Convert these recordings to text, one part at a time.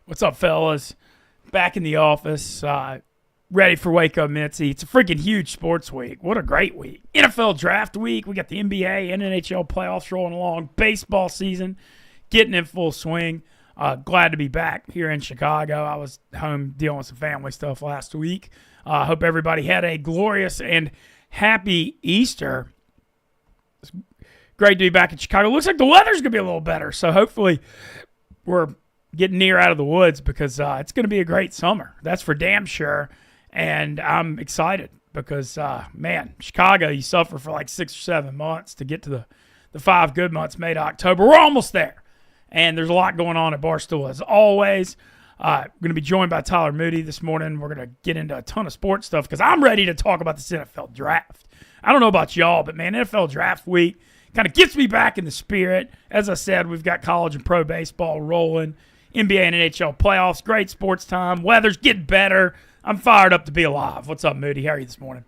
What's up, fellas? Back in the office, ready for Wake Up Mintzy. It's a freaking huge sports week. What a great week. NFL draft week. We got the NBA and NHL playoffs rolling along. Baseball season getting in full swing. Glad to be back here in Chicago. I was home dealing with some family stuff last week. Hope everybody had a glorious and happy Easter. It's great to be back in Chicago. Looks like the weather's going to be a little better, so hopefully we're getting near out of the woods because it's going to be a great summer. That's for damn sure. And I'm excited because, man, Chicago, you suffer for like 6 or 7 months to get to the 5 good months, May to October. We're almost there. And there's a lot going on at Barstool as always. We're going to be joined by Tyler Moody this morning. We're going to get into a ton of sports stuff because I'm ready to talk about this NFL draft. I don't know about y'all, but, man, NFL draft week kind of gets me back in the spirit. As I said, we've got college and pro baseball rolling. NBA and NHL playoffs, great sports time. Weather's getting better. I'm fired up to be alive. What's up, Moody? How are you this morning?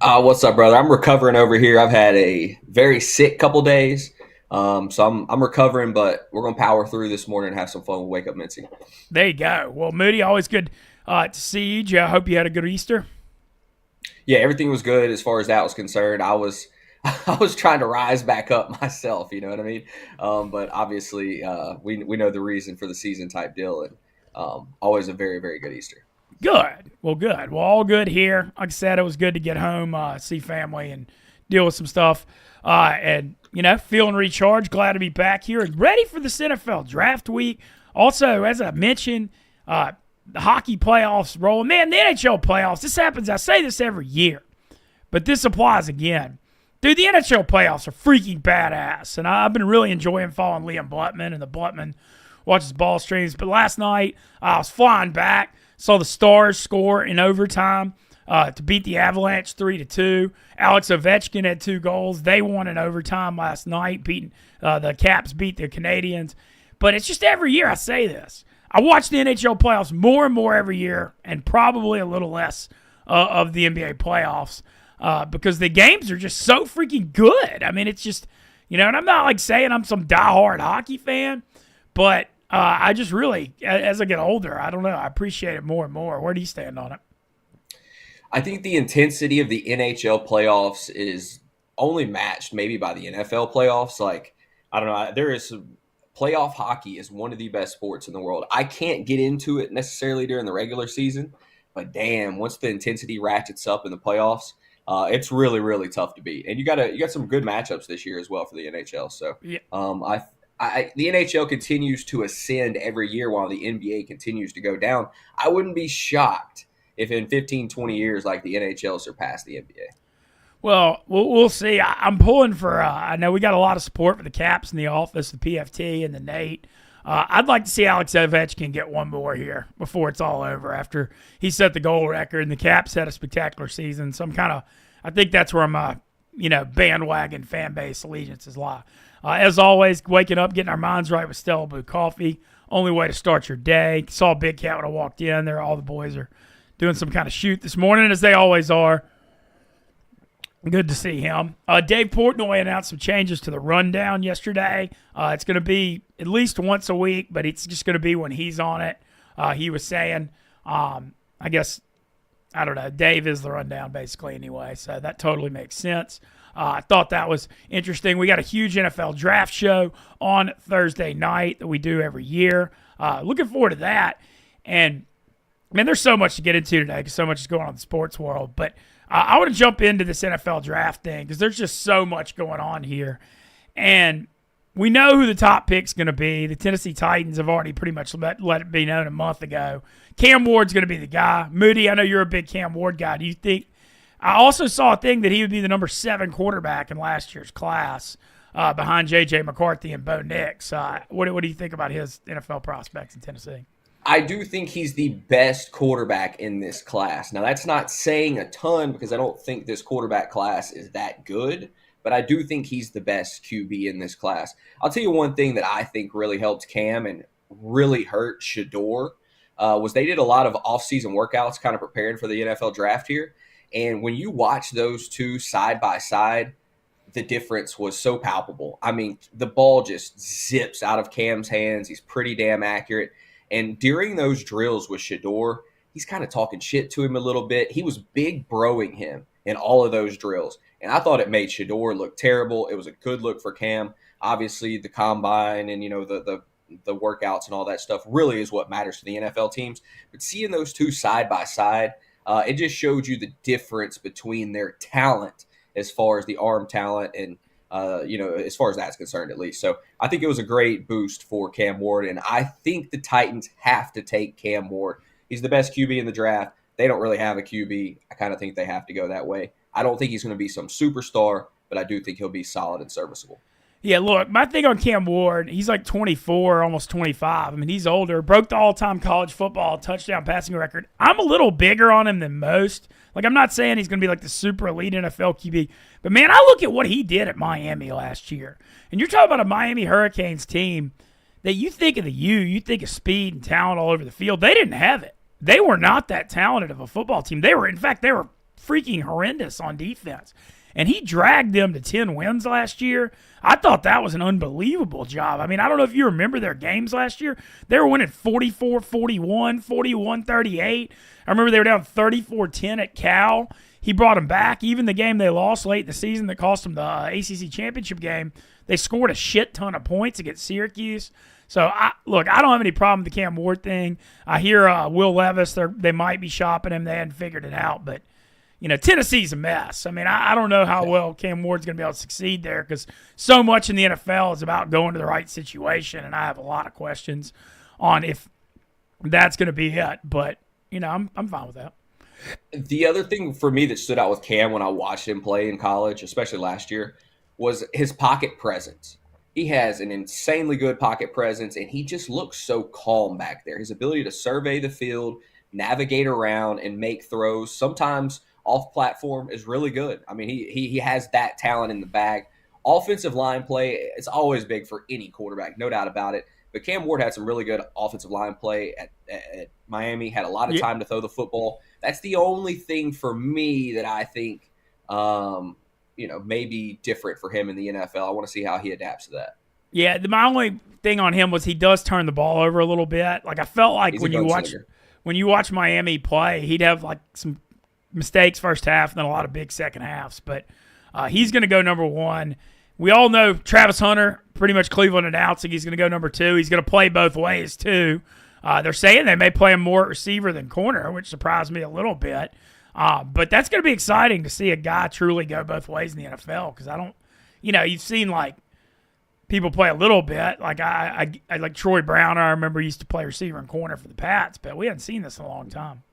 What's up, brother? I'm recovering over here. I've had a very sick couple days, so I'm recovering, but we're gonna power through this morning and have some fun with Wake Up Mintzy. There you go. Well, Moody, always good to see you. I hope you had a good Easter. Yeah, everything was good as far as that was concerned. I was trying to rise back up myself. You know what I mean? But obviously, we know the reason for the season type deal, and always a very, very good Easter. Good. Well, good. Well, all good here. Like I said, it was good to get home, see family, and deal with some stuff. And, feeling recharged. Glad to be back here and ready for this NFL draft week. Also, as I mentioned, the hockey playoffs rolling. Man, the NHL playoffs, this happens. I say this every year, but this applies again. Dude, the NHL playoffs are freaking badass, and I've been really enjoying following Liam Blutman and the Blutman watches ball streams. But last night, I was flying back, saw the Stars score in overtime to beat the Avalanche 3-2. Alex Ovechkin had 2 goals. They won in overtime last night, beating the Caps beat the Canadians. But it's just every year I say this. I watch the NHL playoffs more and more every year, and probably a little less of the NBA playoffs. Because the games are just so freaking good. I mean, it's just, and I'm not like saying I'm some diehard hockey fan, but I just really, as I get older, I don't know, I appreciate it more and more. Where do you stand on it? I think the intensity of the NHL playoffs is only matched maybe by the NFL playoffs. Like, I don't know, playoff hockey is one of the best sports in the world. I can't get into it necessarily during the regular season, but damn, once the intensity ratchets up in the playoffs, it's really, really tough to beat, and you got some good matchups this year as well for the NHL. So, Yeah. The NHL continues to ascend every year while the NBA continues to go down. I wouldn't be shocked if in 15, 20 years, like the NHL surpassed the NBA. Well, we'll see. I'm pulling for, I know we got a lot of support for the Caps in the office, the PFT and the Nate. I'd like to see Alex Ovechkin get one more here before it's all over after he set the goal record and the Caps had a spectacular season. So I think that's where my, bandwagon fan base allegiances lie. As always, waking up, getting our minds right with Stella Blue Coffee. Only way to start your day. Saw Big Cat when I walked in there. All the boys are doing some kind of shoot this morning, as they always are. Good to see him. Dave Portnoy announced some changes to the rundown yesterday. It's going to be at least once a week, but it's just going to be when he's on it. He was saying, I guess, I don't know, Dave is the rundown basically anyway, so that totally makes sense. I thought that was interesting. We got a huge NFL draft show on Thursday night that we do every year. Looking forward to that. And, man, there's so much to get into today because so much is going on in the sports world, but I want to jump into this NFL draft thing because there's just so much going on here. And we know who the top pick's going to be. The Tennessee Titans have already pretty much let it be known a month ago. Cam Ward's going to be the guy. Moody, I know you're a big Cam Ward guy. Do you think – I also saw a thing that he would be the number 7 quarterback in last year's class behind J.J. McCarthy and Bo Nix. What do you think about his NFL prospects in Tennessee? I do think he's the best quarterback in this class. Now, that's not saying a ton because I don't think this quarterback class is that good, but I do think he's the best QB in this class. I'll tell you one thing that I think really helped Cam and really hurt Shador was they did a lot of offseason workouts kind of preparing for the NFL draft here. And when you watch those two side by side, the difference was so palpable. I mean, the ball just zips out of Cam's hands. He's pretty damn accurate. And during those drills with Shador, he's kind of talking shit to him a little bit. He was big broing him in all of those drills. And I thought it made Shador look terrible. It was a good look for Cam. Obviously, the combine and, the workouts and all that stuff really is what matters to the NFL teams. But seeing those two side by side, it just showed you the difference between their talent as far as the arm talent and, as far as that's concerned, at least. So I think it was a great boost for Cam Ward, and I think the Titans have to take Cam Ward. He's the best QB in the draft. They don't really have a QB. I kind of think they have to go that way. I don't think he's going to be some superstar, but I do think he'll be solid and serviceable. Yeah, look, my thing on Cam Ward, he's like 24, almost 25. I mean, he's older, broke the all-time college football touchdown passing record. I'm a little bigger on him than most. Like, I'm not saying he's going to be like the super elite NFL QB, but, man, I look at what he did at Miami last year. And you're talking about a Miami Hurricanes team that you think of you think of speed and talent all over the field. They didn't have it. They were not that talented of a football team. They were freaking horrendous on defense. And he dragged them to 10 wins last year. I thought that was an unbelievable job. I mean, I don't know if you remember their games last year. They were winning 44-41, 41-38. I remember they were down 34-10 at Cal. He brought them back. Even the game they lost late in the season that cost them the ACC championship game, they scored a shit ton of points against Syracuse. So, I don't have any problem with the Cam Ward thing. I hear Will Levis, they might be shopping him. They hadn't figured it out, but Tennessee's a mess. I mean, I don't know how well Cam Ward's going to be able to succeed there because so much in the NFL is about going to the right situation, and I have a lot of questions on if that's going to be it. But, I'm fine with that. The other thing for me that stood out with Cam when I watched him play in college, especially last year, was his pocket presence. He has an insanely good pocket presence, and he just looks so calm back there. His ability to survey the field, navigate around, and make throws, sometimes off platform, is really good. I mean, he has that talent in the bag. Offensive line play is always big for any quarterback, no doubt about it. But Cam Ward had some really good offensive line play at Miami, had a lot of time to throw the football. That's the only thing for me that I think may be different for him in the NFL. I want to see how he adapts to that. Yeah, my only thing on him was he does turn the ball over a little bit. Like, I felt like when you watch Miami play, he'd have like some mistakes first half and then a lot of big second halves. But he's going to go number one. We all know Travis Hunter, pretty much Cleveland announcing he's going to go number two. He's going to play both ways too. They're saying they may play him more at receiver than corner, which surprised me a little bit. But that's going to be exciting to see a guy truly go both ways in the NFL because I don't, you've seen like people play a little bit. Like I like Troy Brown, I remember used to play receiver and corner for the Pats, but we haven't seen this in a long time.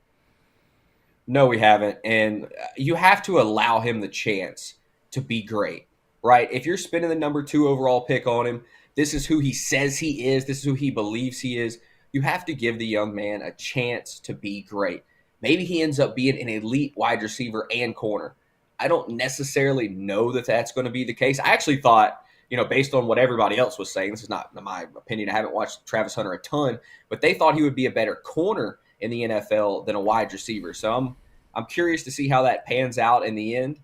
No, we haven't. And you have to allow him the chance to be great, right? If you're spending the number 2 overall pick on him, this is who he says he is. This is who he believes he is. You have to give the young man a chance to be great. Maybe he ends up being an elite wide receiver and corner. I don't necessarily know that that's going to be the case. I actually thought, based on what everybody else was saying, this is not my opinion. I haven't watched Travis Hunter a ton, but they thought he would be a better corner in the NFL than a wide receiver. So I'm curious to see how that pans out in the end.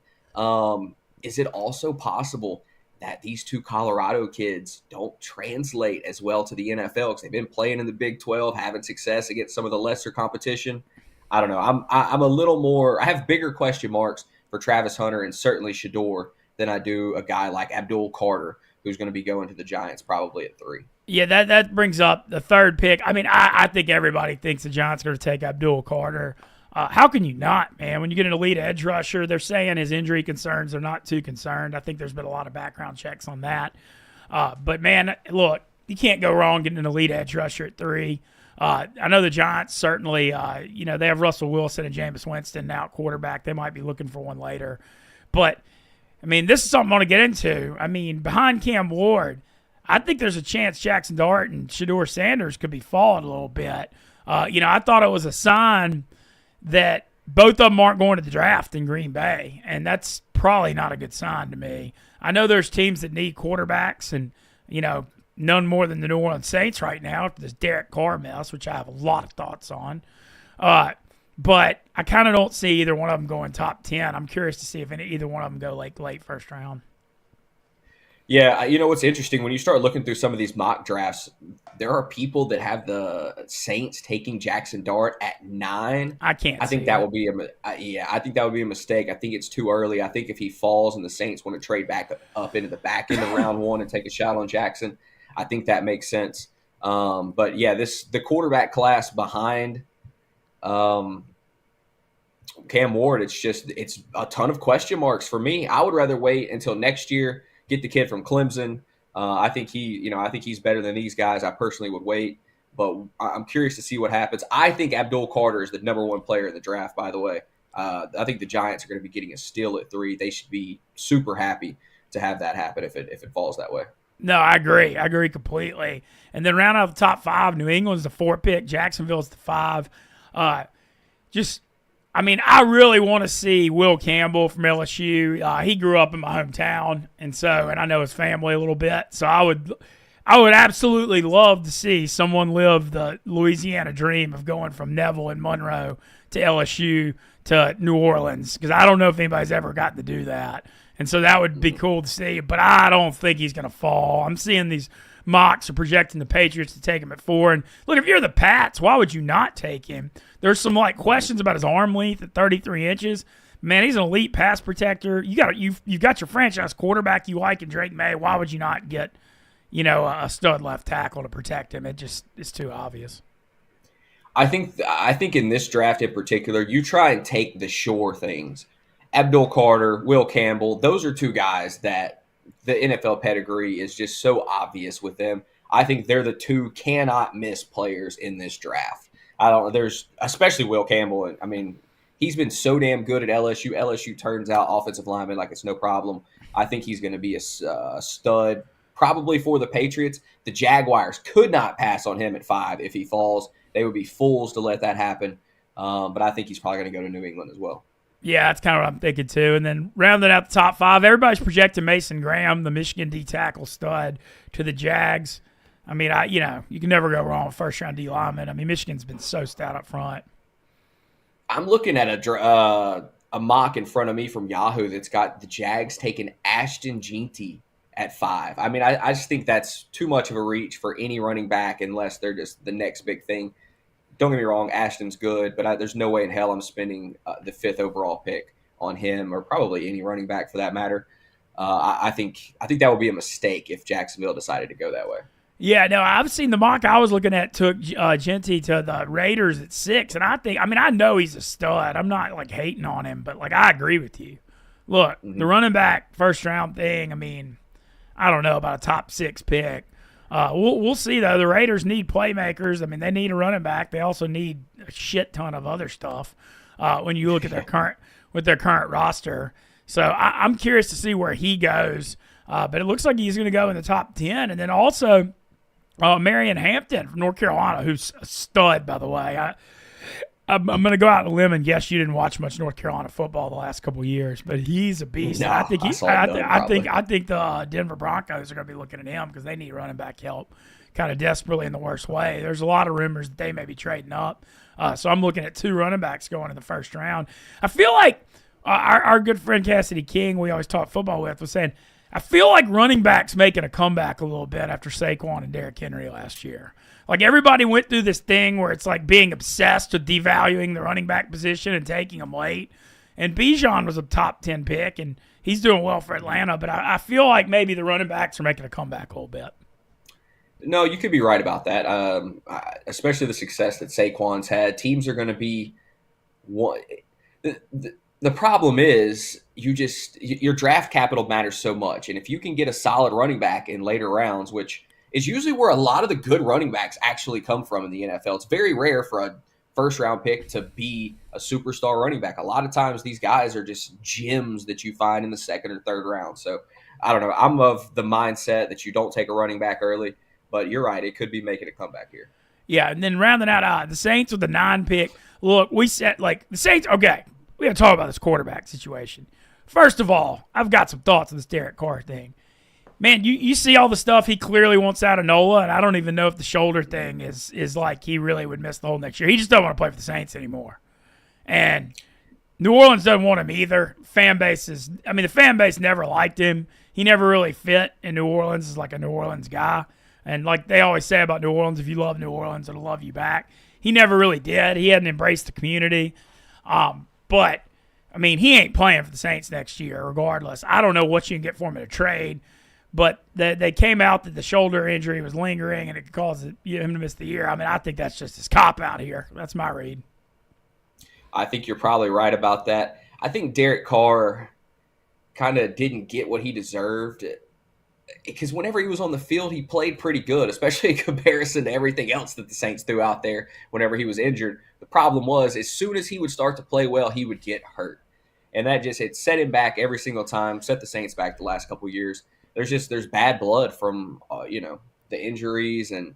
Is it also possible that these two Colorado kids don't translate as well to the NFL because they've been playing in the Big 12, having success against some of the lesser competition? I don't know. I'm a little more – I have bigger question marks for Travis Hunter and certainly Shador than I do a guy like Abdul Carter, who's going to be going to the Giants probably at 3. Yeah, that brings up the third pick. I mean, I think everybody thinks the Giants are going to take Abdul Carter. How can you not, man? When you get an elite edge rusher, they're saying his injury concerns are not too concerned. I think there's been a lot of background checks on that. But, man, look, you can't go wrong getting an elite edge rusher at 3. I know the Giants certainly, they have Russell Wilson and Jameis Winston now at quarterback. They might be looking for one later. But, I mean, this is something I want to get into. I mean, behind Cam Ward, I think there's a chance Jackson Dart and Shador Sanders could be falling a little bit. I thought it was a sign that both of them aren't going to the draft in Green Bay, and that's probably not a good sign to me. I know there's teams that need quarterbacks, and, none more than the New Orleans Saints right now after this Derek Carr mess, which I have a lot of thoughts on. But I kind of don't see either one of them going top 10. I'm curious to see if either one of them go late first round. Yeah, you know what's interesting when you start looking through some of these mock drafts, there are people that have the Saints taking Jackson Dart at 9. I can't I think see that it. will be I think that would be a mistake. I think it's too early. I think if he falls and the Saints want to trade back up into the back end of round 1 and take a shot on Jackson, I think that makes sense. But yeah, the quarterback class behind um, Cam Ward, it's a ton of question marks for me. I would rather wait until next year, get the kid from Clemson. I think he's better than these guys. I personally would wait, but I'm curious to see what happens. I think Abdul Carter is the number 1 player in the draft. By the way, I think the Giants are going to be getting a steal at 3. They should be super happy to have that happen if it falls that way. No, I agree. I agree completely. And then round out the top 5, New England's the 4 pick, Jacksonville's the 5. I really want to see Will Campbell from LSU. He grew up in my hometown, and I know his family a little bit. So I would absolutely love to see someone live the Louisiana dream of going from Neville and Monroe to LSU to New Orleans, because I don't know if anybody's ever gotten to do that. And so that would be cool to see, but I don't think he's going to fall. I'm seeing these mocks are projecting the Patriots to take him at 4. And look, if you're the Pats, why would you not take him? There's some questions about his arm length at 33 inches. Man, he's an elite pass protector. You've got your franchise quarterback you like in Drake May. Why would you not get, a stud left tackle to protect him? It's too obvious. I think in this draft in particular, you try and take the sure things. Abdul Carter, Will Campbell, those are 2 guys that the NFL pedigree is just so obvious with them. I think they're the 2 cannot miss players in this draft. There's especially Will Campbell. I mean, he's been so damn good at LSU. LSU turns out offensive lineman like it's no problem. I think he's going to be a stud, probably for the Patriots. The Jaguars could not pass on him at 5 if he falls. They would be fools to let that happen. But I think he's probably going to go to New England as well. Yeah, that's kind of what I'm thinking too. And then rounding out the top 5, everybody's projecting Mason Graham, the Michigan D tackle stud, to the Jags. I mean, you can never go wrong with first-round D lineman. I mean, Michigan's been so stout up front. I'm looking at a mock in front of me from Yahoo that's got the Jags taking Ashton Jeanty at 5. I mean, I just think that's too much of a reach for any running back unless they're just the next big thing. Don't get me wrong, Ashton's good, but there's no way in hell I'm spending the 5th overall pick on him, or probably any running back for that matter. I think that would be a mistake if Jacksonville decided to go that way. Yeah, no, I've seen the mock I was looking at took Genty to the Raiders at 6, and I know he's a stud. I'm not hating on him, but I agree with you. Look, the running back first round thing. I mean, I don't know about a top 6 pick. We'll see though. The Raiders need playmakers. I mean, they need a running back. They also need a shit ton of other stuff when you look at their current roster. So I'm curious to see where he goes. But it looks like he's going to go in the top 10, and then also Marion Hampton from North Carolina, who's a stud, by the way. I'm going to go out on a limb and guess you didn't watch much North Carolina football the last couple of years, but he's a beast. No, I think I think the Denver Broncos are going to be looking at him because they need running back help, kind of desperately in the worst way. There's a lot of rumors that they may be trading up, so I'm looking at 2 running backs going in the first round. I feel like our good friend Cassidy King, we always talk football with, was saying, I feel like running backs making a comeback a little bit after Saquon and Derrick Henry last year. Everybody went through this thing where it's being obsessed with devaluing the running back position and taking them late. And Bijan was a top 10 pick, and he's doing well for Atlanta. But I feel like maybe the running backs are making a comeback a little bit. No, you could be right about that, especially the success that Saquon's had. Teams are going to be one. The problem is your draft capital matters so much. And if you can get a solid running back in later rounds, which is usually where a lot of the good running backs actually come from in the NFL. It's very rare for a first-round pick to be a superstar running back. A lot of times these guys are just gems that you find in the 2nd or 3rd round. So, I don't know. I'm of the mindset that you don't take a running back early, but you're right. It could be making a comeback here. Yeah, and then rounding out the Saints with the 9 pick. Look, we said, the Saints, okay, we got to talk about this quarterback situation. First of all, I've got some thoughts on this Derek Carr thing. Man, you see all the stuff he clearly wants out of Nola, and I don't even know if the shoulder thing is he really would miss the whole next year. He just doesn't want to play for the Saints anymore. And New Orleans doesn't want him either. The fan base never liked him. He never really fit in New Orleans as like a New Orleans guy. And like they always say about New Orleans, if you love New Orleans, it'll love you back. He never really did. He hadn't embraced the community. But, he ain't playing for the Saints next year regardless. I don't know what you can get for him in a trade. But they came out that the shoulder injury was lingering and it could cause him to miss the year. I think that's just his cop-out here. That's my read. I think you're probably right about that. I think Derek Carr kind of didn't get what he deserved because whenever he was on the field, he played pretty good, especially in comparison to everything else that the Saints threw out there whenever he was injured. The problem was as soon as he would start to play well, he would get hurt. And that just it set him back every single time, set the Saints back the last couple of years. There's bad blood from, the injuries and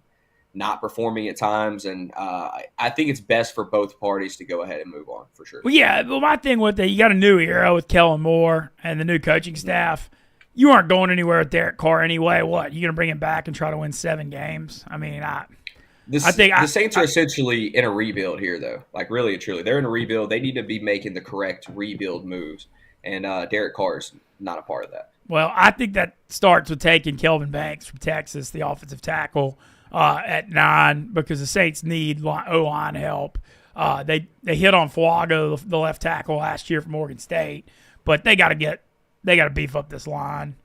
not performing at times. And I think it's best for both parties to go ahead and move on for sure. Well, yeah. Well, my thing with it, you got a new era with Kellen Moore and the new coaching staff. You aren't going anywhere with Derek Carr anyway. What, you going to bring him back and try to win 7 games? I think the Saints are essentially in a rebuild here, though. Like, really and truly. They're in a rebuild. They need to be making the correct rebuild moves. And Derek Carr is not a part of that. Well, I think that starts with taking Kelvin Banks from Texas, the offensive tackle, at 9 because the Saints need O-line help. They hit on Fuago, the left tackle, last year from Oregon State, but they got to beef up this line.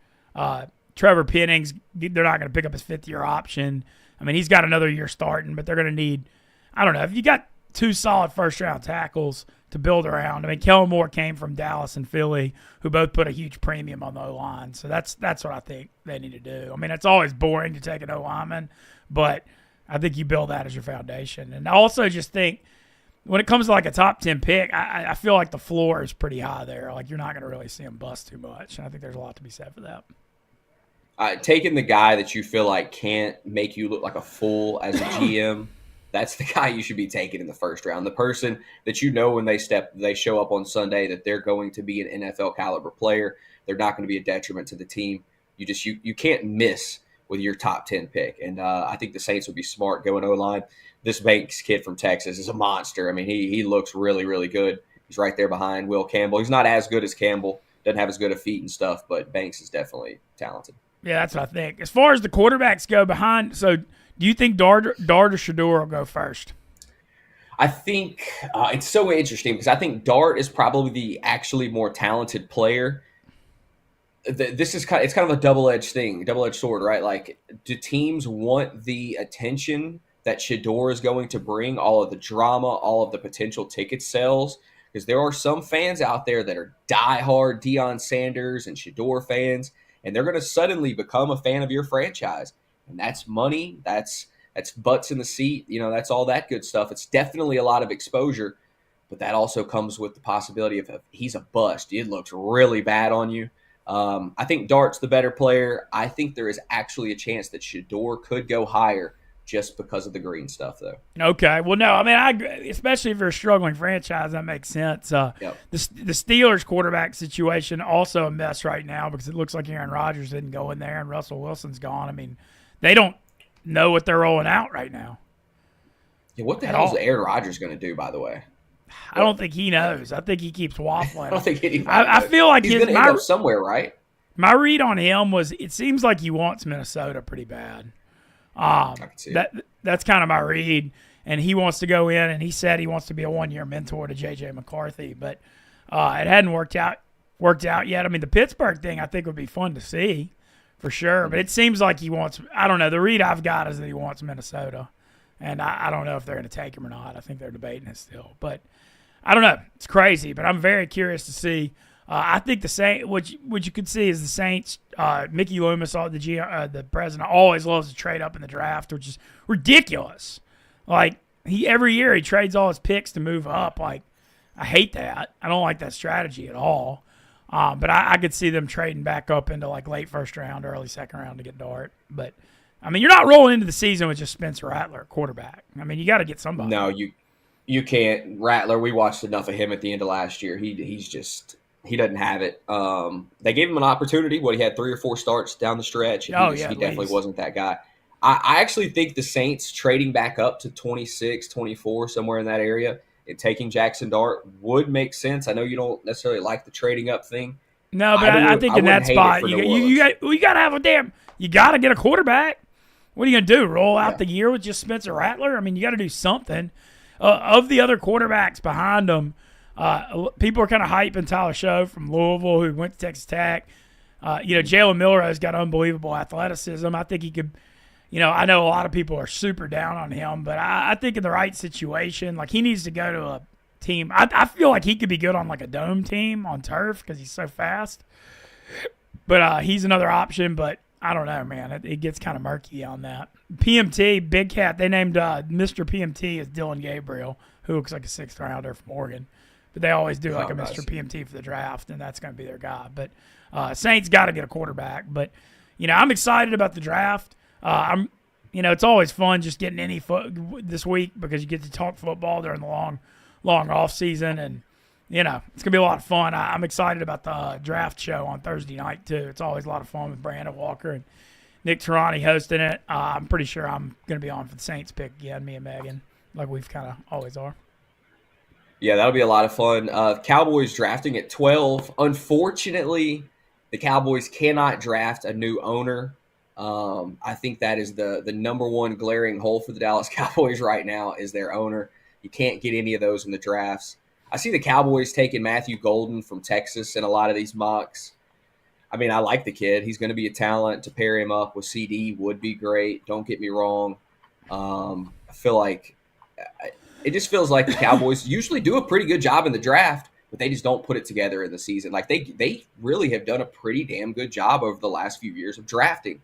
Trevor Pennings, they're not going to pick up his 5th-year option. He's got another year starting, but they're going to need, I don't know, if you got 2 solid first-round tackles to build around. Kellen Moore came from Dallas and Philly, who both put a huge premium on the O-line. So that's what I think they need to do. It's always boring to take an O-lineman, but I think you build that as your foundation. And I also just think when it comes to like a top 10 pick, I feel like the floor is pretty high there. Like you're not going to really see him bust too much. And I think there's a lot to be said for that. Taking the guy that you feel like can't make you look like a fool as a GM, that's the guy you should be taking in the first round. The person that when they show up on Sunday that they're going to be an NFL caliber player. They're not going to be a detriment to the team. You can't miss with your top 10 pick. And I think the Saints would be smart going O-line. This Banks kid from Texas is a monster. He looks really, really good. He's right there behind Will Campbell. He's not as good as Campbell. Doesn't have as good a feet and stuff, but Banks is definitely talented. Yeah, that's what I think. As far as the quarterbacks go behind, so do you think Dart or Shador will go first? I think it's so interesting because I think Dart is probably the actually more talented player. This is it's kind of a double-edged sword, right? Like, do teams want the attention that Shador is going to bring, all of the drama, all of the potential ticket sales? Because there are some fans out there that are diehard Deion Sanders and Shador fans, and they're going to suddenly become a fan of your franchise. And that's money. That's butts in the seat. That's all that good stuff. It's definitely a lot of exposure, but that also comes with the possibility of he's a bust. It looks really bad on you. I think Dart's the better player. I think there is actually a chance that Shador could go higher just because of the green stuff, though. Okay. Well, no, I agree, especially if you're a struggling franchise, that makes sense. Yep. The Steelers quarterback situation also a mess right now because it looks like Aaron Rodgers didn't go in there and Russell Wilson's gone. They don't know what they're rolling out right now. Yeah, what the hell is Aaron Rodgers going to do, by the way? I don't think he knows. I think he keeps waffling. I don't think anybody I feel like he's going to end up somewhere, right? My read on him was it seems like he wants Minnesota pretty bad. I can see that's kind of my read. And he wants to go in, and he said he wants to be a 1-year mentor to J.J. McCarthy. But it hadn't worked out yet. The Pittsburgh thing I think would be fun to see for sure. Mm-hmm. But it seems like he wants – I don't know. The read I've got is that he wants Minnesota. And I don't know if they're going to take him or not. I think they're debating it still. But I don't know. It's crazy, but I'm very curious to see. I think the Saints, what you could see is the Saints, Mickey Loomis, the president, always loves to trade up in the draft, which is ridiculous. Like, every year he trades all his picks to move up. Like, I hate that. I don't like that strategy at all. But I could see them trading back up into, like, late first round, early second round to get Dart. But you're not rolling into the season with just Spencer Rattler at quarterback. You got to get somebody. No, you can't. Rattler, we watched enough of him at the end of last year. He doesn't have it. They gave him an opportunity. He had 3 or 4 starts down the stretch. He definitely wasn't that guy. I actually think the Saints trading back up to 26, 24, somewhere in that area and taking Jackson Dart would make sense. I know you don't necessarily like the trading up thing. No, but I think in that spot, you got to have you got to get a quarterback. What are you going to do, roll out the year with just Spencer Rattler? I mean, you got to do something. Of the other quarterbacks behind them, people are kind of hyping Tyler Show from Louisville, who went to Texas Tech. Jalen Miller has got unbelievable athleticism. I think he could, I know a lot of people are super down on him, but I think in the right situation, like he needs to go to a team. I feel like he could be good on like a dome team on turf because he's so fast. But he's another option, but I don't know, man. It gets kind of murky on that. PMT, Big Cat, they named Mr. PMT as Dylan Gabriel, who looks like a sixth rounder from Oregon. But they always do like a Mr. PMT for the draft, and that's going to be their guy. But Saints got to get a quarterback. But, I'm excited about the draft. It's always fun just getting any this week because you get to talk football during the long off season, and it's gonna be a lot of fun. I'm excited about the draft show on Thursday night too. It's always a lot of fun with Brandon Walker and Nick Tarani hosting it. I'm pretty sure I'm gonna be on for the Saints pick again, me and Megan, like we've kind of always are. Yeah, that'll be a lot of fun. Cowboys drafting at 12. Unfortunately, the Cowboys cannot draft a new owner. I think that is the number one glaring hole for the Dallas Cowboys right now is their owner. You can't get any of those in the drafts. I see the Cowboys taking Matthew Golden from Texas in a lot of these mocks. I mean, I like the kid. He's going to be a talent. To pair him up with CD would be great. Don't get me wrong. I feel like it just feels like the Cowboys usually do a pretty good job in the draft, but they just don't put it together in the season. Like they really have done a pretty damn good job over the last few years of drafting,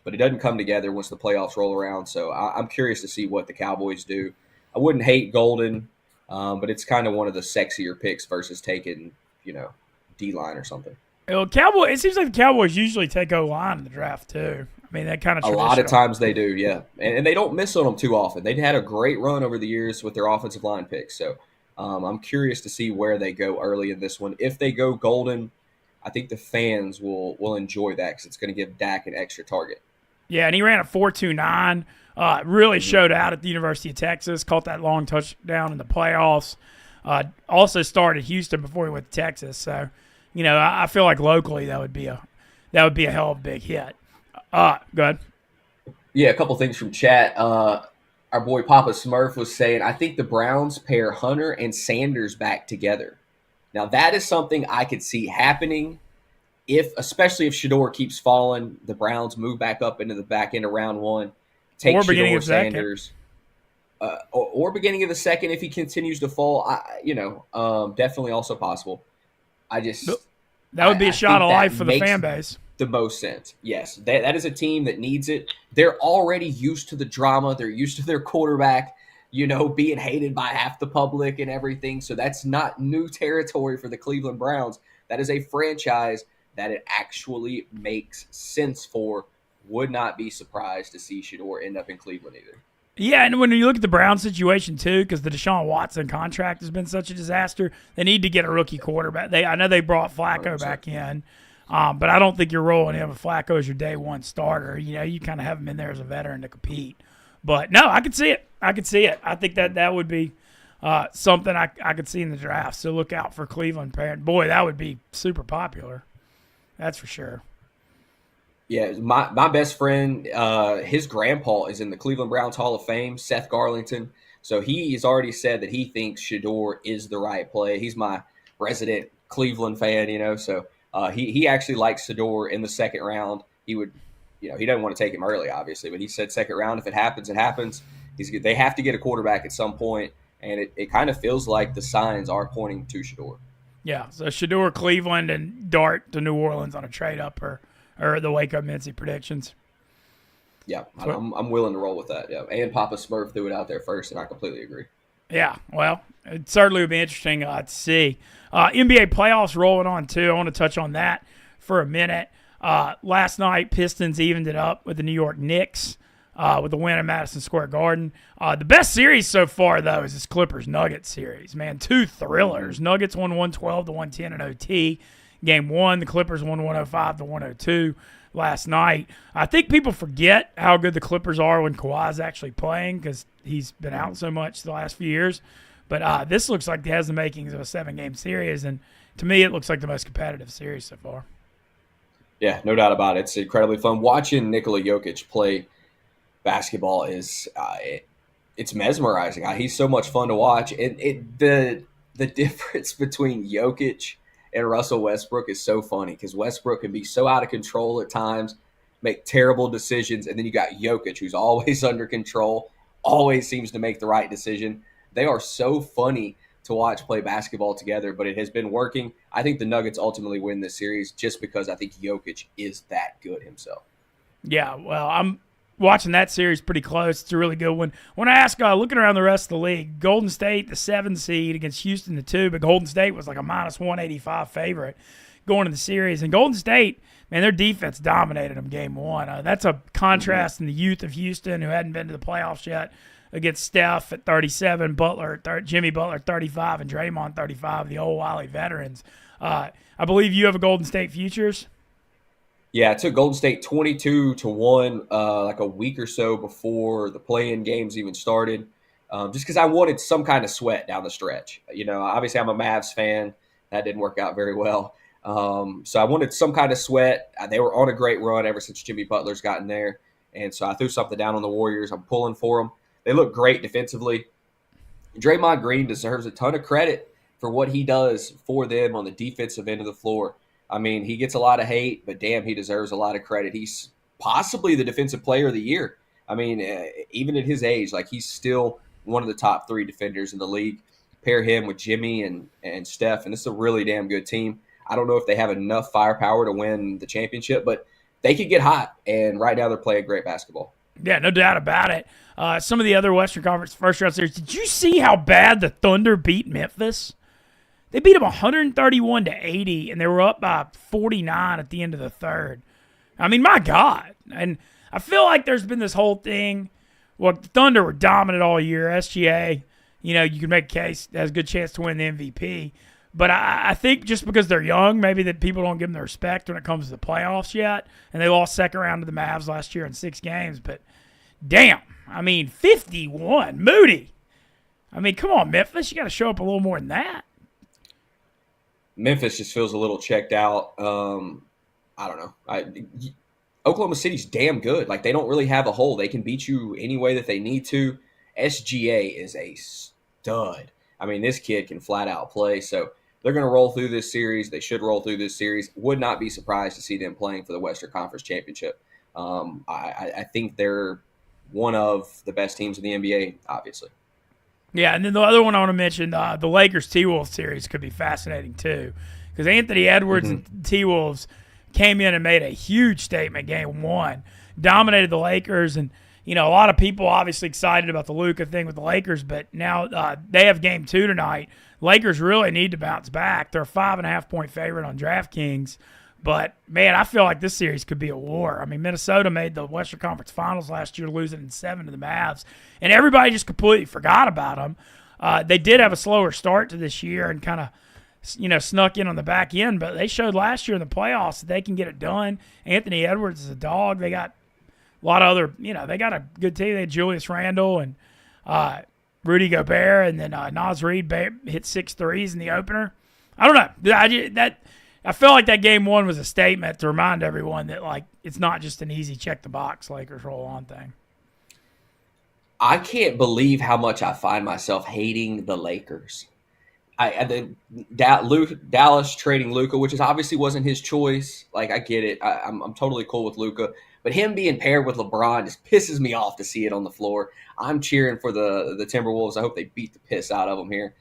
but it doesn't come together once the playoffs roll around. So I'm curious to see what the Cowboys do. I wouldn't hate Golden. But it's kind of one of the sexier picks versus taking, D-line or something. It seems like the Cowboys usually take O-line in the draft too. I mean, that kind of a lot of times they do, yeah. And they don't miss on them too often. They've had a great run over the years with their offensive line picks. So I'm curious to see where they go early in this one. If they go Golden, I think the fans will enjoy that because it's going to give Dak an extra target. Yeah, and he ran a 4.29. Really showed out at the University of Texas. Caught that long touchdown in the playoffs. Also started at Houston before he went to Texas. So, I feel like locally that would be a hell of a big hit. Go ahead. Yeah, a couple things from chat. Our boy Papa Smurf was saying, I think the Browns pair Hunter and Sanders back together. Now that is something I could see happening. Especially if Shedeur keeps falling, the Browns move back up into the back end of round one. Take or beginning of Sanders, or beginning of the second if he continues to fall. Definitely also possible. That would be a shot of life for the fan base. The most sense, yes. That is a team that needs it. They're already used to the drama. They're used to their quarterback, being hated by half the public and everything. So that's not new territory for the Cleveland Browns. That is a franchise that it actually makes sense for. Would not be surprised to see Shedeur end up in Cleveland either. Yeah, and when you look at the Browns situation too, because the Deshaun Watson contract has been such a disaster, they need to get a rookie quarterback. I know they brought Flacco 100%. Back in, but I don't think you're rolling him with Flacco as your day one starter. You kind of have him in there as a veteran to compete. But no, I could see it. I think that would be something I could see in the draft. So look out for Cleveland parent. Boy, that would be super popular. That's for sure. Yeah, my best friend, his grandpa is in the Cleveland Browns Hall of Fame, Seth Garlington. So he has already said that he thinks Shedeur is the right play. He's my resident Cleveland fan, So he actually likes Shedeur in the second round. He would, he doesn't want to take him early, obviously, but he said second round. If it happens, it happens. They have to get a quarterback at some point, and it kind of feels like the signs are pointing to Shedeur. Yeah, so Shedeur, Cleveland, and Dart to New Orleans on a trade-up or the Wake Up Mintzy predictions. Yeah, I'm willing to roll with that. Yeah, and Papa Smurf threw it out there first, and I completely agree. Yeah, well, it certainly would be interesting to see. NBA playoffs rolling on, too. I want to touch on that for a minute. Last night, Pistons evened it up with the New York Knicks with the win at Madison Square Garden. The best series so far, though, is this Clippers-Nuggets series. Man, two thrillers. Nuggets won 112 to 110 in OT. Game one, the Clippers won 105 to 102 last night. I think people forget how good the Clippers are when Kawhi's actually playing because he's been out so much the last few years. But this looks like it has the makings of a 7-game series, and to me, it looks like the most competitive series so far. Yeah, no doubt about it. It's incredibly fun. Watching Nikola Jokic play basketball is it's mesmerizing. He's so much fun to watch. The difference between Jokic and Russell Westbrook is so funny because Westbrook can be so out of control at times, make terrible decisions, and then you got Jokic, who's always under control, always seems to make the right decision. They are so funny to watch play basketball together, but it has been working. I think the Nuggets ultimately win this series just because I think Jokic is that good himself. Yeah, well, I'm watching that series pretty close. It's a really good one. When I ask, looking around the rest of the league, Golden State, the 7 seed against Houston, the 2, but Golden State was like a minus 185 favorite going to the series. And Golden State, man, their defense dominated them game 1. That's a contrast in the youth of Houston, who hadn't been to the playoffs yet, against Steph at 37, Jimmy Butler 35, and Draymond 35, the old Wily veterans. I believe you have a Golden State futures. Yeah, I took Golden State 22-1 like a week or so before the play-in games even started, just because I wanted some kind of sweat down the stretch. Obviously I'm a Mavs fan. That didn't work out very well. So I wanted some kind of sweat. They were on a great run ever since Jimmy Butler's gotten there, and so I threw something down on the Warriors. I'm pulling for them. They look great defensively. Draymond Green deserves a ton of credit for what he does for them on the defensive end of the floor. I mean, he gets a lot of hate, but damn, he deserves a lot of credit. He's possibly the defensive player of the year. I mean, even at his age, like he's still one of the top 3 defenders in the league. Pair him with Jimmy and Steph, and it's a really damn good team. I don't know if they have enough firepower to win the championship, but they could get hot, and right now they're playing great basketball. Yeah, no doubt about it. Some of the other Western Conference first-round series, did you see how bad the Thunder beat Memphis? They beat them 131-80, and they were up by 49 at the end of the third. I mean, my God. And I feel like there's been this whole thing. Well, the Thunder were dominant all year. SGA, you can make a case, has a good chance to win the MVP. But I think just because they're young, maybe that people don't give them the respect when it comes to the playoffs yet. And they lost second round to the Mavs last year in 6 games. But damn, I mean, 51. Moody. I mean, come on, Memphis. You got to show up a little more than that. Memphis just feels a little checked out. I don't know. Oklahoma City's damn good. Like, they don't really have a hole. They can beat you any way that they need to. SGA is a stud. I mean, this kid can flat out play. So they're going to roll through this series. They should roll through this series. Would not be surprised to see them playing for the Western Conference Championship. I think they're one of the best teams in the NBA, obviously. Yeah, and then the other one I want to mention, the Lakers T-Wolves series could be fascinating too, because Anthony Edwards and T-Wolves came in and made a huge statement game 1, dominated the Lakers, and a lot of people obviously excited about the Luka thing with the Lakers, but now they have game 2 tonight. Lakers really need to bounce back. They're a 5.5-point favorite on DraftKings. But, man, I feel like this series could be a war. I mean, Minnesota made the Western Conference Finals last year, losing in 7 to the Mavs, and everybody just completely forgot about them. They did have a slower start to this year and kind of, snuck in on the back end, but they showed last year in the playoffs that they can get it done. Anthony Edwards is a dog. They got a lot of other, they got a good team. They had Julius Randle and Rudy Gobert, and then Naz Reid hit 6 threes in the opener. I don't know. I felt like that game 1 was a statement to remind everyone that, like, it's not just an easy check-the-box Lakers roll-on thing. I can't believe how much I find myself hating the Lakers. Dallas trading Luka, which obviously wasn't his choice. Like, I get it. I'm totally cool with Luka. But him being paired with LeBron just pisses me off to see it on the floor. I'm cheering for the Timberwolves. I hope they beat the piss out of them here.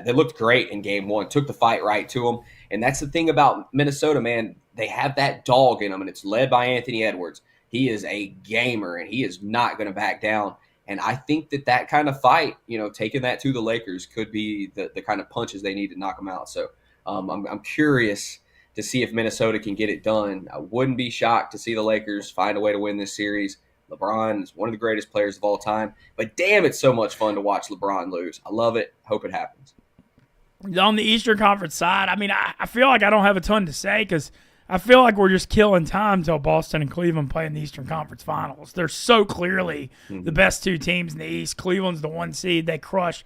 They looked great in game 1, took the fight right to them. And that's the thing about Minnesota, man. They have that dog in them, and it's led by Anthony Edwards. He is a gamer, and he is not going to back down. And I think that kind of fight, taking that to the Lakers could be the kind of punches they need to knock them out. So I'm curious to see if Minnesota can get it done. I wouldn't be shocked to see the Lakers find a way to win this series. LeBron is one of the greatest players of all time. But, damn, it's so much fun to watch LeBron lose. I love it. Hope it happens. On the Eastern Conference side, I mean, I feel like I don't have a ton to say because I feel like we're just killing time until Boston and Cleveland play in the Eastern Conference Finals. They're so clearly the best 2 teams in the East. Cleveland's the 1 seed. They crush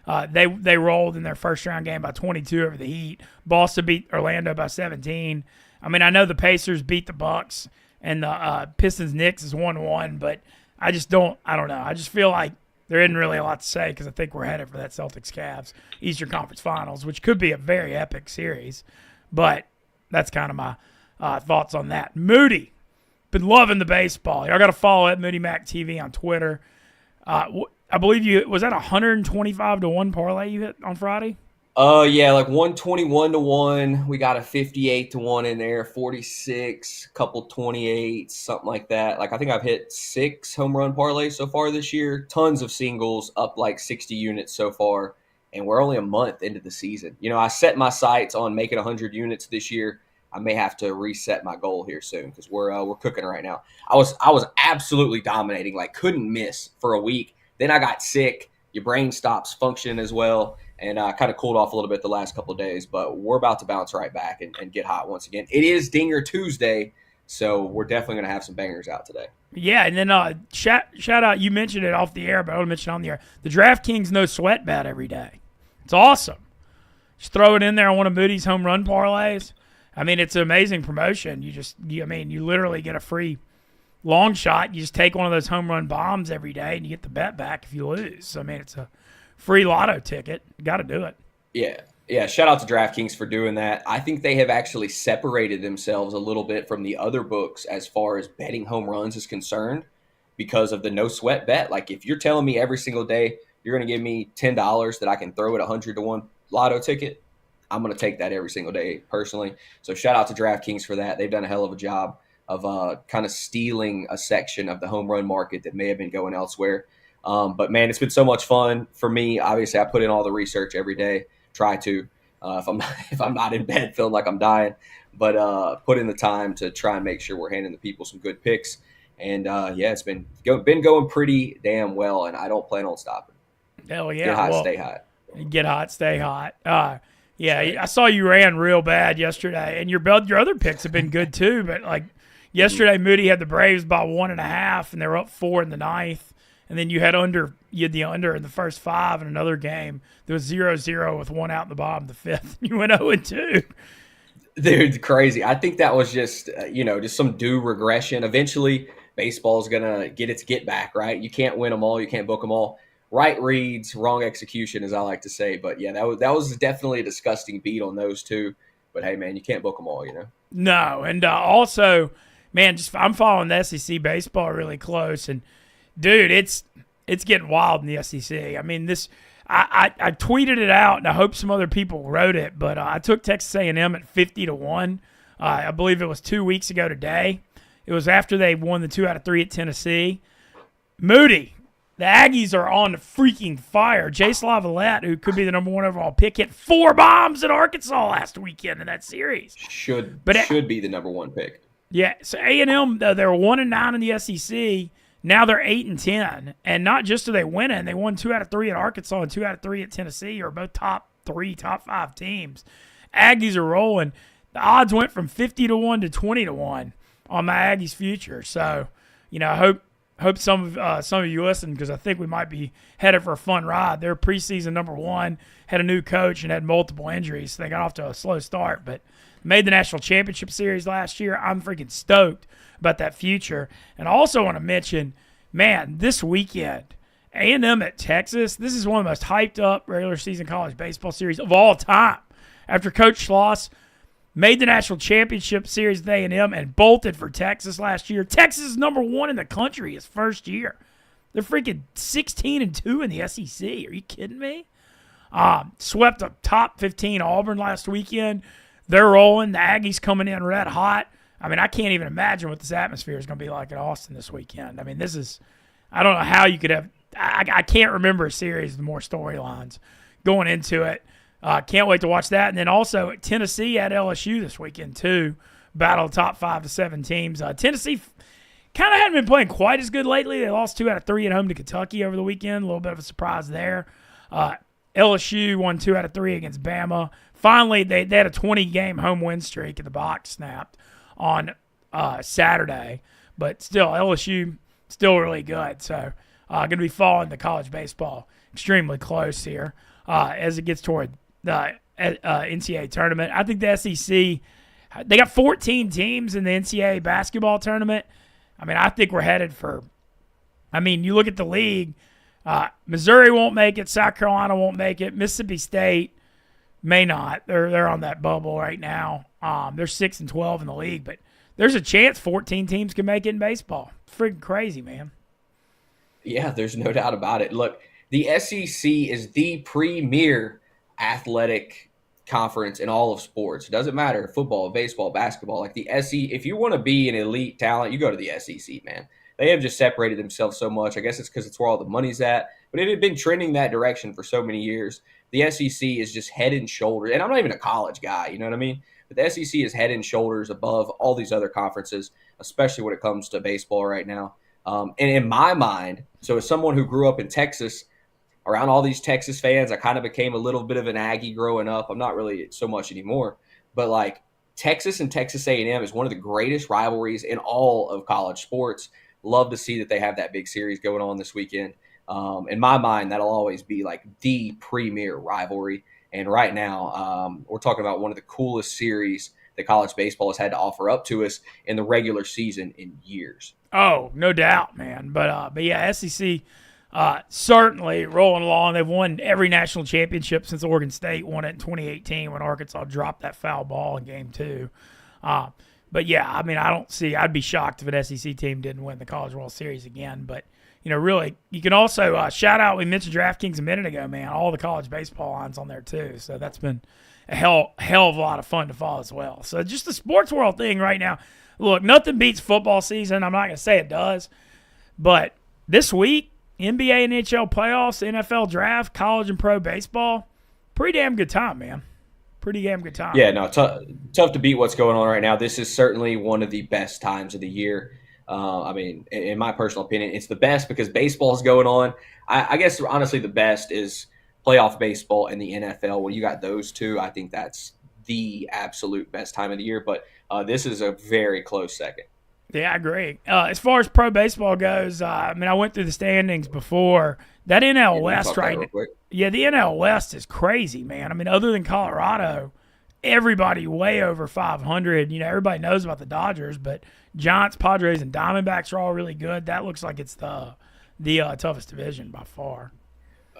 They rolled in their first round game by 22 over the Heat. Boston beat Orlando by 17. I mean, I know the Pacers beat the Bucks and the Pistons Knicks is 1-1, but I don't know. I just feel like there isn't really a lot to say because I think we're headed for that Celtics Cavs Eastern Conference Finals, which could be a very epic series. But that's kind of my thoughts on that. Moody, been loving the baseball. Y'all got to follow at Moody Mac TV on Twitter. I believe was that 125-1 parlay you hit on Friday? Yeah, like 121-1. We got a 58-1 in there, 46, couple 28s, something like that. Like I think I've hit 6 home run parlays so far this year. Tons of singles, up like 60 units so far, and we're only a month into the season. You know, I set my sights on making 100 units this year. I may have to reset my goal here soon because we're cooking right now. I was absolutely dominating, like couldn't miss for a week. Then I got sick. Your brain stops functioning as well. And kind of cooled off a little bit the last couple of days, but we're about to bounce right back and get hot once again. It is Dinger Tuesday, so we're definitely going to have some bangers out today. Yeah, and then shout out, you mentioned it off the air, but I want to mention it on the air. The DraftKings no sweat bet every day. It's awesome. Just throw it in there on one of Moody's home run parlays. I mean, it's an amazing promotion. You literally get a free long shot. You just take one of those home run bombs every day, and you get the bet back if you lose. I mean, it's a free lotto ticket. Got to do it. Yeah. Shout out to DraftKings for doing that. I think they have actually separated themselves a little bit from the other books as far as betting home runs is concerned because of the no sweat bet. Like if you're telling me every single day you're going to give me $10 that I can throw at a 100-1 lotto ticket, I'm going to take that every single day personally. So shout out to DraftKings for that. They've done a hell of a job of kind of stealing a section of the home run market that may have been going elsewhere. But man, it's been so much fun for me. Obviously, I put in all the research every day. Try to, if I'm not in bed feeling like I'm dying, but put in the time to try and make sure we're handing the people some good picks. And it's been going pretty damn well, and I don't plan on stopping. Hell yeah! Get hot, stay hot. Get hot, stay hot. Yeah, I saw you ran real bad yesterday, and your other picks have been good too. But like yesterday, Moody had the Braves by 1.5, and they were up 4 in the ninth. And then you had the under in the first 5 in another game. There was 0-0 with 1 out in the bottom of the 5th. You went 0-2. Dude, crazy. I think that was just some due regression. Eventually, baseball is going to get its get back, right? You can't win them all. You can't book them all. Right reads, wrong execution, as I like to say. But, yeah, that was definitely a disgusting beat on those two. But, hey, man, you can't book them all, No, and also, man, I'm following the SEC baseball really close, and dude, it's getting wild in the SEC. I mean, I tweeted it out, and I hope some other people wrote it, but I took Texas A&M at 50-1. I believe it was 2 weeks ago today. It was after they won the 2 out of 3 at Tennessee. Moody, the Aggies are on the freaking fire. Jace Lavalette, who could be the number 1 overall pick, hit 4 bombs at Arkansas last weekend in that series. Should be the number 1 pick. Yeah, so A&M, though, they were 1-9 in the SEC. Now they're 8-10, and not just are they winning, they won 2 out of 3 at Arkansas and 2 out of 3 at Tennessee, are both top 5 teams. Aggies are rolling. The odds went from 50-1 to 20-1 on my Aggies future. So, I hope some of you listen because I think we might be headed for a fun ride. They're preseason number 1, had a new coach and had multiple injuries, so they got off to a slow start, but made the national championship series last year. I'm freaking stoked about that future. And I also want to mention, man, this weekend, A&M at Texas, this is one of the most hyped up regular season college baseball series of all time. After Coach Schloss made the national championship series with A&M and bolted for Texas last year. Texas is number 1 in the country his first year. They're freaking 16-2 in the SEC. Are you kidding me? Swept a top 15 Auburn last weekend. They're rolling. The Aggies coming in red hot. I mean, I can't even imagine what this atmosphere is going to be like at Austin this weekend. I mean, I don't know how you could have – I can't remember a series with more storylines going into it. Can't wait to watch that. And then also Tennessee at LSU this weekend too. Battle of top 5 to 7 teams. Tennessee kind of hadn't been playing quite as good lately. They lost 2 out of 3 at home to Kentucky over the weekend. A little bit of a surprise there. LSU won 2 out of 3 against Bama. Finally, they had a 20-game home win streak and the box snapped on Saturday. But still, LSU still really good. So going to be following the college baseball extremely close here. as it gets toward the NCAA tournament. I think the SEC, they got 14 teams in the NCAA basketball tournament. I mean, I think we're headed for. I mean, you look at the league. Missouri won't make it. South Carolina won't make it. Mississippi State may not. They're on that bubble right now. They're 6-12 in the league, but there's a chance 14 teams can make it in baseball. Freaking crazy, man. Yeah, there's no doubt about it. Look, the SEC is the premier athletic conference in all of sports. It doesn't matter football, baseball, basketball. Like the SEC, if you want to be an elite talent, you go to the SEC, man. They have just separated themselves so much. I guess it's because it's where all the money's at. But it had been trending that direction for so many years. The SEC is just head and shoulders. And I'm not even a college guy, you know what I mean? But the SEC is head and shoulders above all these other conferences, especially when it comes to baseball right now. And in my mind, so as someone who grew up in Texas, around all these Texas fans, I kind of became a little bit of an Aggie growing up. I'm not really so much anymore. But like Texas and Texas A&M is one of the greatest rivalries in all of college sports. Love to see that they have that big series going on this weekend. In my mind, that'll always be like the premier rivalry. And right now, we're talking about one of the coolest series that college baseball has had to offer up to us in the regular season in years. Oh, no doubt, man. But yeah, SEC certainly rolling along. They've won every national championship since Oregon State won it in 2018 when Arkansas dropped that foul ball in Game 2. But yeah, I mean, I'd be shocked if an SEC team didn't win the College World Series again. But, you know, really, you can also shout out, we mentioned DraftKings a minute ago, man, all the college baseball lines on there too. So that's been a hell of a lot of fun to follow as well. So just the sports world thing right now. Look, nothing beats football season. I'm not going to say it does. But this week, NBA and NHL playoffs, NFL draft, college and pro baseball, pretty damn good time, man. Pretty damn good time. Yeah, no, tough to beat what's going on right now. This is certainly one of the best times of the year. I mean, in my personal opinion, it's the best because baseball is going on. I guess, honestly, the best is playoff baseball and the NFL. When you got those two, I think that's the absolute best time of the year. But this is a very close second. Yeah, I agree. As far as pro baseball goes, I mean, I went through the standings before. That NL West right now. Yeah, the NL West is crazy, man. I mean, other than Colorado, everybody way over 500. You know, everybody knows about the Dodgers, but Giants, Padres, and Diamondbacks are all really good. That looks like it's the toughest division by far.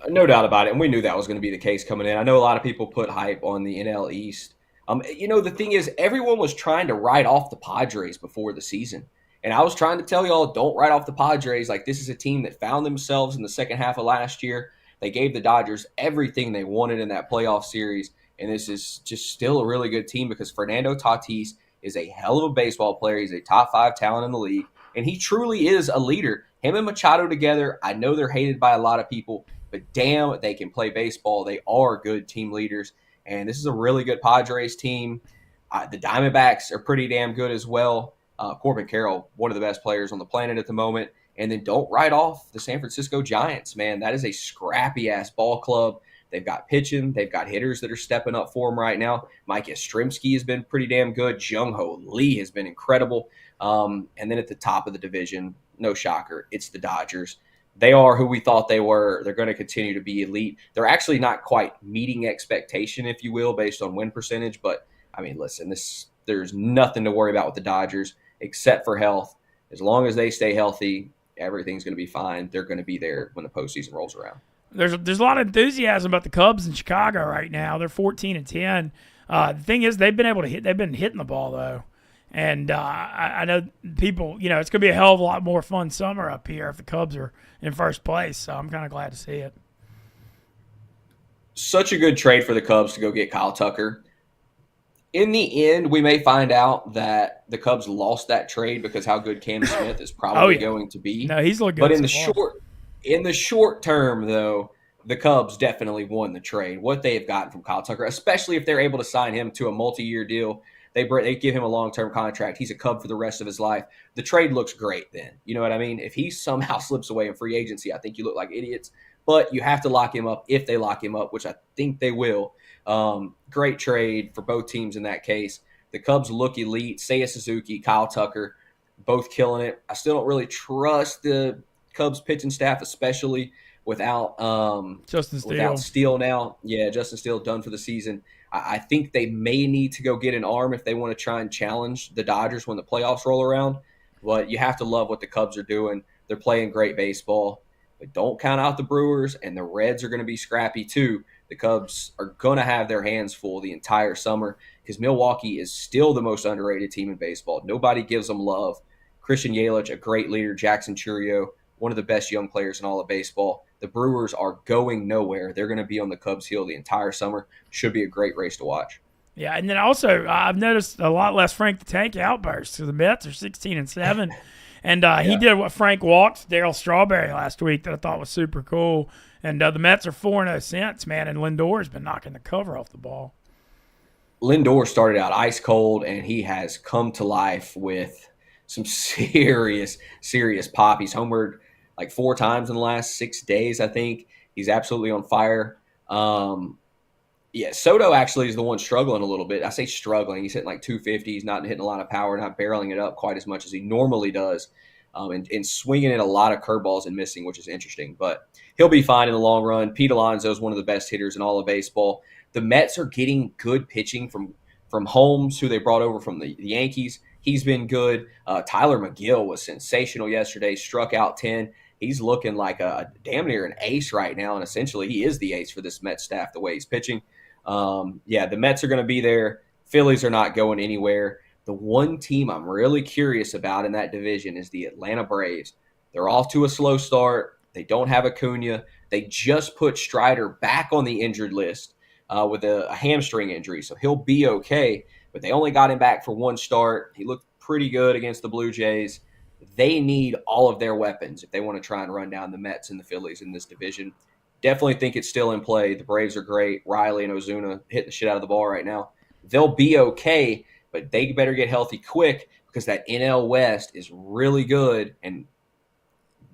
No doubt about it, and we knew that was going to be the case coming in. I know a lot of people put hype on the NL East. You know, the thing is, everyone was trying to write off the Padres before the season. And I was trying to tell y'all, don't write off the Padres. Like, this is a team that found themselves in the second half of last year. They gave the Dodgers everything they wanted in that playoff series. And this is just still a really good team because Fernando Tatis is a hell of a baseball player. He's a top 5 talent in the league. And he truly is a leader. Him and Machado together, I know they're hated by a lot of people, but damn, they can play baseball. They are good team leaders. And this is a really good Padres team. The Diamondbacks are pretty damn good as well. Corbin Carroll, one of the best players on the planet at the moment. And then don't write off the San Francisco Giants, man. That is a scrappy-ass ball club. They've got pitching. They've got hitters that are stepping up for them right now. Mike Yastrzemski has been pretty damn good. Jung-Ho Lee has been incredible. And then at the top of the division, no shocker, it's the Dodgers. They are who we thought they were. They're going to continue to be elite. They're actually not quite meeting expectation, if you will, based on win percentage. But, I mean, listen, there's nothing to worry about with the Dodgers except for health. As long as they stay healthy, everything's going to be fine. They're going to be there when the postseason rolls around. There's a lot of enthusiasm about the Cubs in Chicago right now. They're 14-10. The thing is, they've been able to hit. They've been hitting the ball though, and I know people. You know, it's going to be a hell of a lot more fun summer up here if the Cubs are in first place. So I'm kind of glad to see it. Such a good trade for the Cubs to go get Kyle Tucker. In the end, we may find out that the Cubs lost that trade because how good Cam Smith is probably going to be. No, he's looking good. But in the short term, though, the Cubs definitely won the trade. What they have gotten from Kyle Tucker, especially if they're able to sign him to a multi-year deal, they give him a long-term contract. He's a Cub for the rest of his life. The trade looks great then. You know what I mean? If he somehow slips away in free agency, I think you look like idiots. But you have to lock him up if they lock him up, which I think they will. Great trade for both teams in that case. The Cubs look elite. Seiya Suzuki, Kyle Tucker, both killing it. I still don't really trust the Cubs pitching staff especially, without Justin without Steele. Steele now. Yeah, Justin Steele done for the season. I think they may need to go get an arm if they want to try and challenge the Dodgers when the playoffs roll around. But you have to love what the Cubs are doing. They're playing great baseball. But don't count out the Brewers, and the Reds are going to be scrappy too. The Cubs are going to have their hands full the entire summer because Milwaukee is still the most underrated team in baseball. Nobody gives them love. Christian Yelich, a great leader. Jackson Churio, one of the best young players in all of baseball. The Brewers are going nowhere. They're going to be on the Cubs' heel the entire summer. Should be a great race to watch. Yeah, and then also I've noticed a lot less Frank the Tank outbursts. So the Mets are 16-7, and he Yeah. did what Frank walked Darryl Strawberry last week that I thought was super cool. And the Mets are 4-0 since, man, and Lindor's been knocking the cover off the ball. Lindor started out ice cold, and he has come to life with some serious, serious pop. He's homered like 4 times in the last 6 days, I think. He's absolutely on fire. Yeah, Soto actually is the one struggling a little bit. I say struggling. He's hitting like 250. He's not hitting a lot of power, not barreling it up quite as much as he normally does, and swinging in a lot of curveballs and missing, which is interesting. But he'll be fine in the long run. Pete Alonso is one of the best hitters in all of baseball. The Mets are getting good pitching from Holmes, who they brought over from the Yankees. He's been good. Tyler McGill was sensational yesterday, struck out 10. He's looking like a damn near an ace right now, and essentially he is the ace for this Mets staff the way he's pitching. Yeah, the Mets are going to be there. Phillies are not going anywhere. The one team I'm really curious about in that division is the Atlanta Braves. They're off to a slow start. They don't have Acuna. They just put Strider back on the injured list with a hamstring injury, so he'll be okay. But they only got him back for one start. He looked pretty good against the Blue Jays. They need all of their weapons if they want to try and run down the Mets and the Phillies in this division. Definitely think it's still in play. The Braves are great. Riley and Ozuna hitting the shit out of the ball right now. They'll be okay, but they better get healthy quick because that NL West is really good, and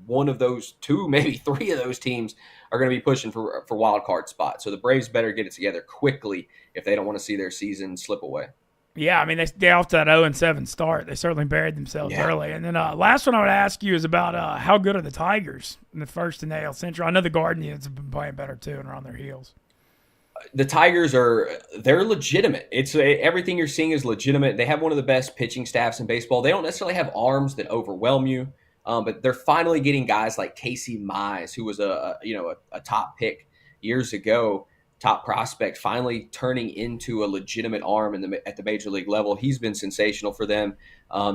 one of those two, maybe three of those teams are going to be pushing for wild card spots. So the Braves better get it together quickly if they don't want to see their season slip away. Yeah, I mean, they're off to that 0-7 start. They certainly buried themselves early. And then last one I would ask you is about how good are the Tigers in the first in the AL Central? I know the Guardians have been playing better, too, and are on their heels. The Tigers they're legitimate. It's everything you're seeing is legitimate. They have one of the best pitching staffs in baseball. They don't necessarily have arms that overwhelm you, but they're finally getting guys like Casey Mize, who was a top pick years ago, top prospect, finally turning into a legitimate arm at the major league level. He's been sensational for them.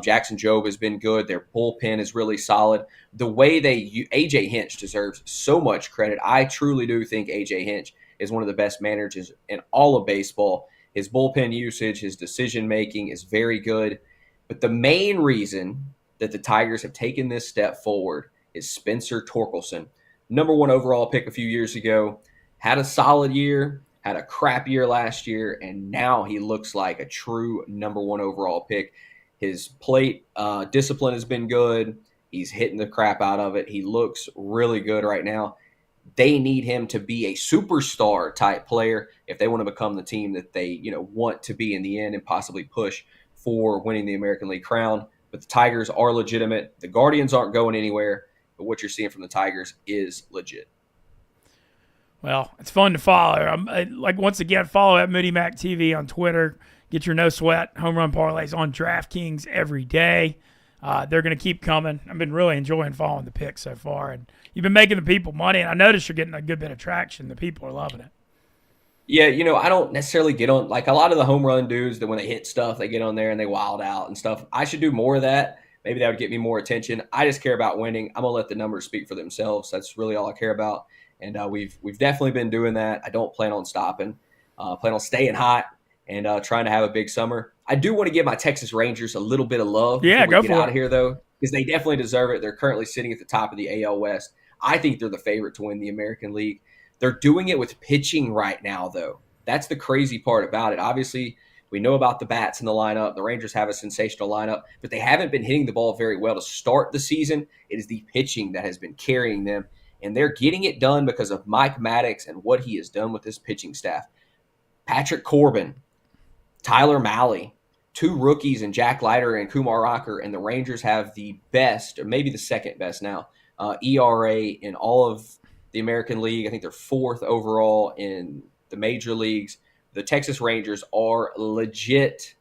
Jackson Jobe has been good. Their bullpen is really solid. The way AJ Hinch deserves so much credit. I truly do think AJ Hinch is one of the best managers in all of baseball. His bullpen usage, his decision making is very good. But the main reason that the Tigers have taken this step forward is Spencer Torkelson, #1 overall pick a few years ago. Had a solid year, had a crap year last year, and now he looks like a true #1 overall pick. His plate discipline has been good. He's hitting the crap out of it. He looks really good right now. They need him to be a superstar type player if they want to become the team that they want to be in the end and possibly push for winning the American League crown. But the Tigers are legitimate. The Guardians aren't going anywhere, but what you're seeing from the Tigers is legit. Well, it's fun to follow. Once again, follow at Moody Mac TV on Twitter. Get your no sweat home run parlays on DraftKings every day. They're going to keep coming. I've been really enjoying following the picks so far, and you've been making the people money. And I notice you're getting a good bit of traction. The people are loving it. Yeah, I don't necessarily get on like a lot of the home run dudes that when they hit stuff, they get on there and they wild out and stuff. I should do more of that. Maybe that would get me more attention. I just care about winning. I'm gonna let the numbers speak for themselves. That's really all I care about. And we've definitely been doing that. I don't plan on stopping. Plan on staying hot and trying to have a big summer. I do want to give my Texas Rangers a little bit of love Yeah, before we go get for out it. of here, though, because they definitely deserve it. They're currently sitting at the top of the AL West. I think they're the favorite to win the American League. They're doing it with pitching right now, though. That's the crazy part about it. Obviously, we know about the bats in the lineup. The Rangers have a sensational lineup, but they haven't been hitting the ball very well to start the season. It is the pitching that has been carrying them, and they're getting it done because of Mike Maddox and what he has done with his pitching staff. Patrick Corbin, Tyler Mahle, 2 rookies in Jack Leiter and Kumar Rocker, and the Rangers have the best, or maybe the second best now, ERA in all of the American League. I think they're 4th overall in the major leagues. The Texas Rangers are legit.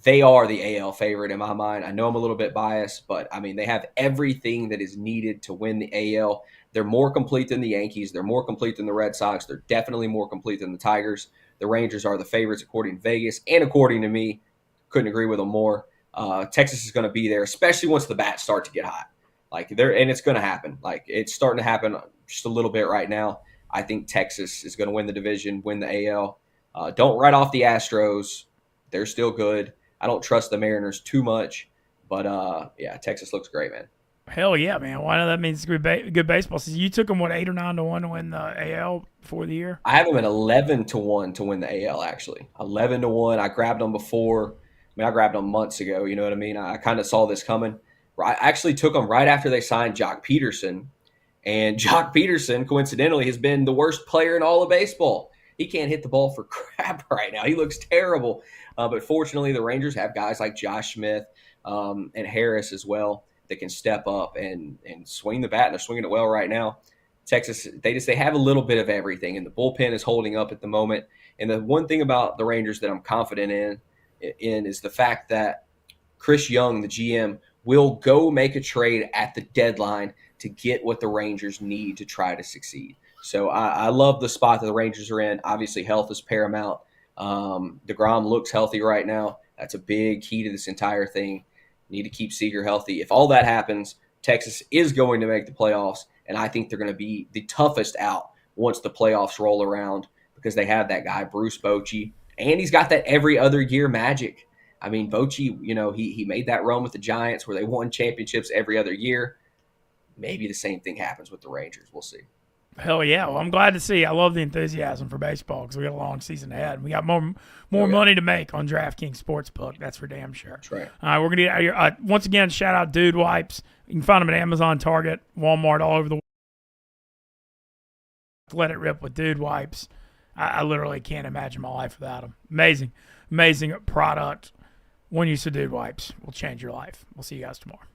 They are the AL favorite in my mind. I know I'm a little bit biased, but I mean, they have everything that is needed to win the AL. They're more complete than the Yankees. They're more complete than the Red Sox. They're definitely more complete than the Tigers. The Rangers are the favorites according to Vegas and according to me. Couldn't agree with them more. Texas is going to be there, especially once the bats start to get hot. And it's going to happen. Like, it's starting to happen just a little bit right now. I think Texas is going to win the division, win the AL. Don't write off the Astros. They're still good. I don't trust the Mariners too much, but yeah, Texas looks great, man. Hell yeah, man! Why not? That means good baseball season. You took them 8 or 9 to 1 to win the AL before the year. I have them at 11 to 1 to win the AL. Actually, 11 to 1. I grabbed them before. I grabbed them months ago. You know what I mean? I kind of saw this coming. I actually took them right after they signed Jock Peterson, and Jock Peterson, coincidentally, has been the worst player in all of baseball. He can't hit the ball for crap right now. He looks terrible. But fortunately, the Rangers have guys like Josh Smith and Harris as well that can step up and swing the bat, and they're swinging it well right now. Texas, they have a little bit of everything, and the bullpen is holding up at the moment. And the one thing about the Rangers that I'm confident in is the fact that Chris Young, the GM, will go make a trade at the deadline to get what the Rangers need to try to succeed. So I love the spot that the Rangers are in. Obviously, health is paramount. DeGrom looks healthy right now. That's a big key to this entire thing. Need to keep Seager healthy. If all that happens, Texas is going to make the playoffs, and I think they're going to be the toughest out once the playoffs roll around because they have that guy, Bruce Bochy, and he's got that every other year magic. I mean, Bochy, he made that run with the Giants where they won championships every other year. Maybe the same thing happens with the Rangers. We'll see. Hell yeah! Well, I'm glad to see. I love the enthusiasm for baseball because we got a long season ahead. We got more money to make on DraftKings Sportsbook. That's for damn sure. That's right. All right, we're gonna get out of here. Once again, shout out Dude Wipes. You can find them at Amazon, Target, Walmart, all over the world. Let it rip with Dude Wipes. I literally can't imagine my life without them. Amazing product. One use of Dude Wipes will change your life. We'll see you guys tomorrow.